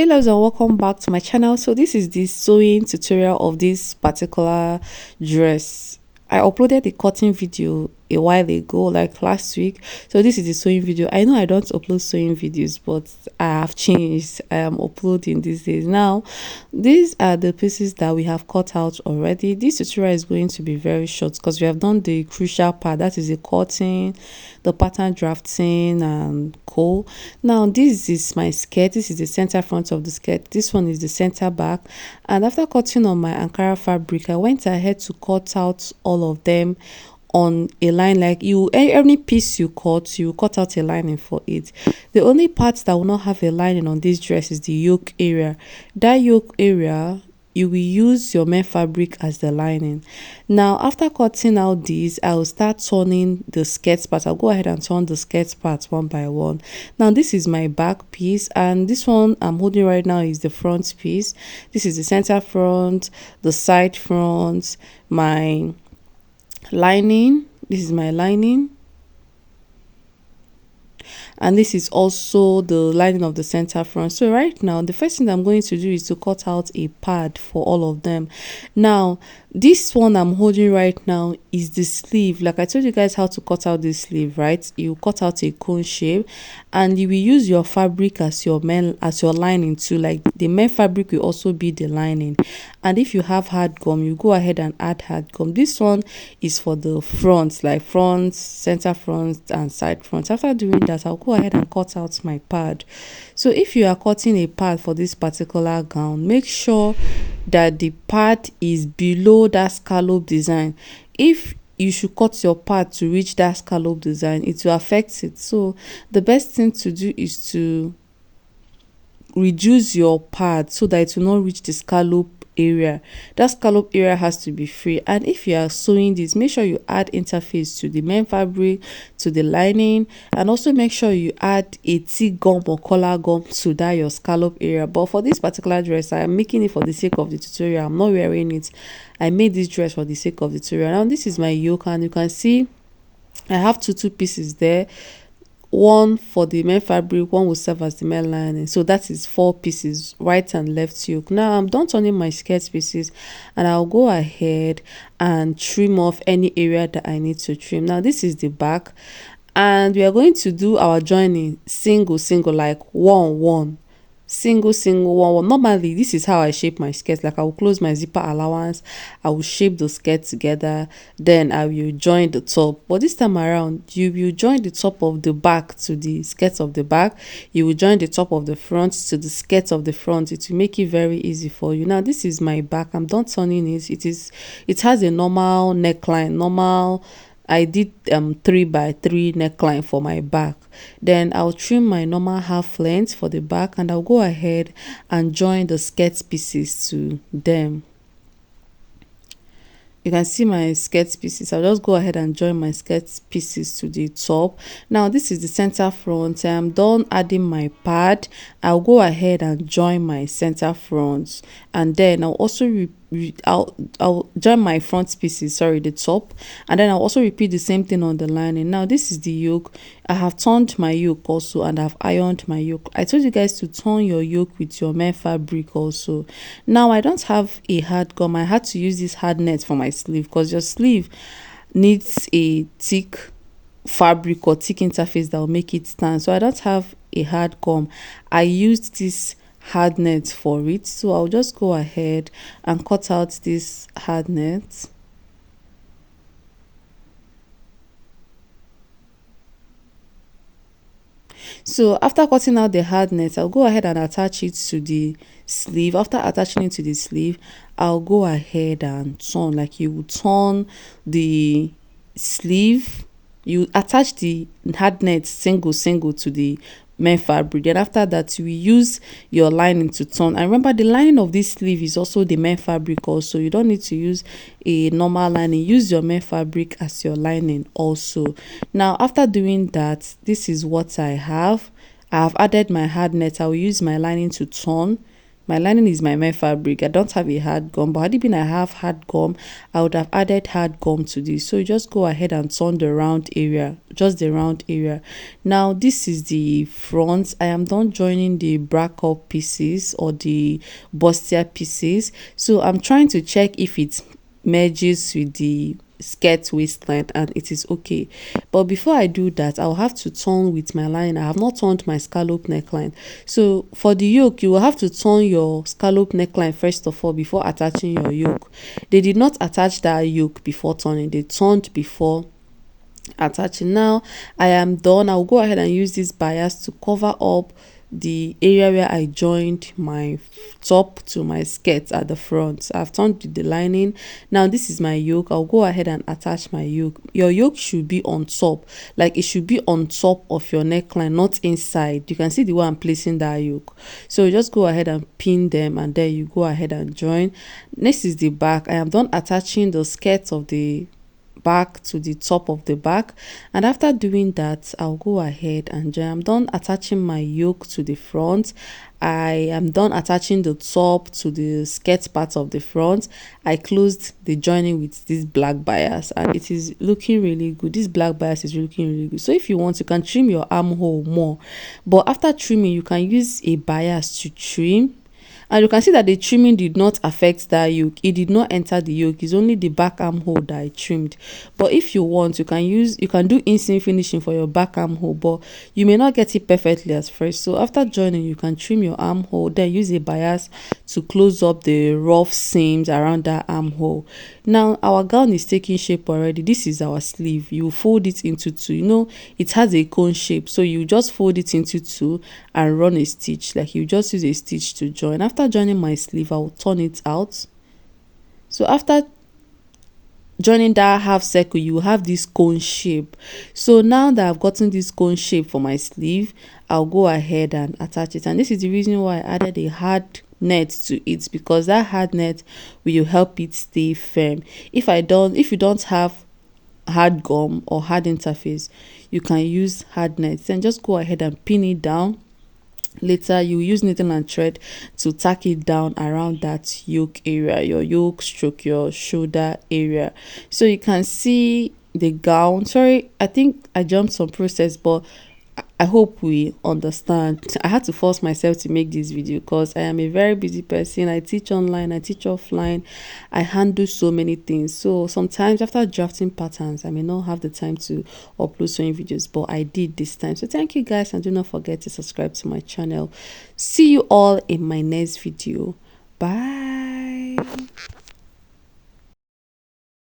Hello and welcome back to my channel. So this is the sewing tutorial of this particular dress. I uploaded the cutting video a while ago, like last week. So this is the sewing video. I know I don't upload sewing videos, but I have changed. I am uploading these days. Now these are the pieces that we have cut out already. This tutorial is going to be very short because we have done the crucial part, that is the cutting, the pattern drafting and co. Now this is my skirt. This is the center front of the skirt. This one is the center back. And after cutting on my Ankara fabric, I went ahead to cut out all of them on a line. Like any piece you cut out a lining for it. The only part that will not have a lining on this dress is the yoke area. That yoke area, you will use your main fabric as the lining. Now after cutting out these, I will start turning the skirt part. I'll go ahead and turn the skirt part one by one. Now this is my back piece, and this one I'm holding right now is the front piece. This is the center front, the side front, my lining. This is my lining, and this is also the lining of the center front. So right now the first thing I'm going to do is to cut out a pad for all of them. Now this one I'm holding right now is the sleeve. Like I told you guys how to cut out this sleeve, right? You cut out a cone shape and you will use your fabric as your lining too. Like the main fabric will also be the lining, and if you have hard gum, you go ahead and add hard gum. This one is for the front, like front, center front and side front. After doing that, I'll go ahead and cut out my pad. So if you are cutting a pad for this particular gown, make sure that the pad is below that scallop design. If you should cut your pad to reach that scallop design, it will affect it. So the best thing to do is to reduce your pad so that it will not reach the scallop area. That scallop area has to be free. And if you are sewing this, make sure you add interface to the main fabric, to the lining, and also make sure you add a T-gum or collar gum to that your scallop area. But for this particular dress, I am making it for the sake of the tutorial. I'm not wearing it. I made this dress for the sake of the tutorial. Now this is my yoke, and you can see I have two pieces there. One for the main fabric, one will serve as the main lining. So that is 4 pieces, right and left yoke. Now I'm done turning my skirt pieces, and I'll go ahead and trim off any area that I need to trim. Now this is the back, and we are going to do our joining single like one single one. Normally this is how I shape my skirt. Like I will close my zipper allowance, I will shape the skirt together, then I will join the top. But this time around, you will join the top of the back to the skirt of the back, you will join the top of the front to the skirt of the front. It will make it very easy for you. Now this is my back. I'm done turning it. It has a normal neckline. I did 3x3 neckline for my back. Then I'll trim my normal half length for the back, and I'll go ahead and join the skirt pieces to them. You can see my skirt pieces. I'll just go ahead and join my skirt pieces to the top. Now this is the center front. I'm done adding my pad. I'll go ahead and join my center front, and then I'll also I'll join my front pieces, sorry, the top, and then I'll also repeat the same thing on the lining. Now this is the yoke. I have turned my yoke also, and I've ironed my yoke. I told you guys to turn your yoke with your main fabric also. Now I don't have a hard gum. I had to use this hard net for my sleeve because your sleeve needs a thick fabric or thick interface that will make it stand. So I don't have a hard gum. I used this hard net for it, so I'll just go ahead and cut out this hard net. So after cutting out the hard net, I'll go ahead and attach it to the sleeve. After attaching it to the sleeve, I'll go ahead and turn. Like you will turn the sleeve, you attach the hard net single to the main fabric. Then after that, you will use your lining to turn. And remember, the lining of this sleeve is also the main fabric also. You don't need to use a normal lining. Use your main fabric as your lining also. Now after doing that, this is what I have. I have added my hard net. I will use my lining to turn My lining is my main fabric. I don't have a hard gum, but had it been I have hard gum, I would have added hard gum to this. So you just go ahead and turn the round area, just the round area. Now this is the front. I am done joining the back up pieces or the bustier pieces. So I'm trying to check if it merges with the skirt waistline, and it is okay. But before I do that, I'll have to turn with my line. I have not turned my scallop neckline. So for the yoke, you will have to turn your scallop neckline first of all before attaching your yoke. They did not attach that yoke before turning, they turned before attaching. Now I am done. I'll go ahead and use this bias to cover up the area where I joined my top to my skirt at the front. I've turned the lining. Now this is my yoke. I'll go ahead and attach my yoke. Your yoke should be on top, like it should be on top of your neckline, not inside. You can see the way I'm placing that yoke. So just go ahead and pin them, and then you go ahead and join. Next is the back. I am done attaching the skirt of the back to the top of the back, and after doing that, I'll go ahead and join. I'm done attaching my yoke to the front. I am done attaching the top to the skirt part of the front. I closed the joining with this black bias, and it is looking really good. This black bias is looking really good. So if you want, you can trim your armhole more, but after trimming, you can use a bias to trim. And you can see that the trimming did not affect that yoke. It did not enter the yoke. It's only the back armhole that I trimmed. But if you want, you can do inseam finishing for your back armhole, but you may not get it perfectly at first. So after joining, you can trim your armhole, then use a bias to close up the rough seams around that armhole. Now our gown is taking shape already. This is our sleeve. You fold it into two. You know, it has a cone shape, so you just fold it into two and run a stitch. Like you just use a stitch to join. After joining my sleeve, I'll turn it out. So after joining that half circle, you have this cone shape. So now that I've gotten this cone shape for my sleeve, I'll go ahead and attach it. And this is the reason why I added a hard net to it, because that hard net will help it stay firm. If you don't have hard gum or hard interface, you can use hard net. Then just go ahead and pin it down. Later you use needle and thread to tack it down around that yoke area, your yoke stroke your shoulder area. So you can see the gown. Sorry, I think I jumped some process, but I hope we understand. I had to force myself to make this video because I am a very busy person. I teach online, I teach offline, I handle so many things. So sometimes after drafting patterns, I may not have the time to upload so many videos, but I did this time. So thank you guys, and do not forget to subscribe to my channel. See you all in my next video. Bye.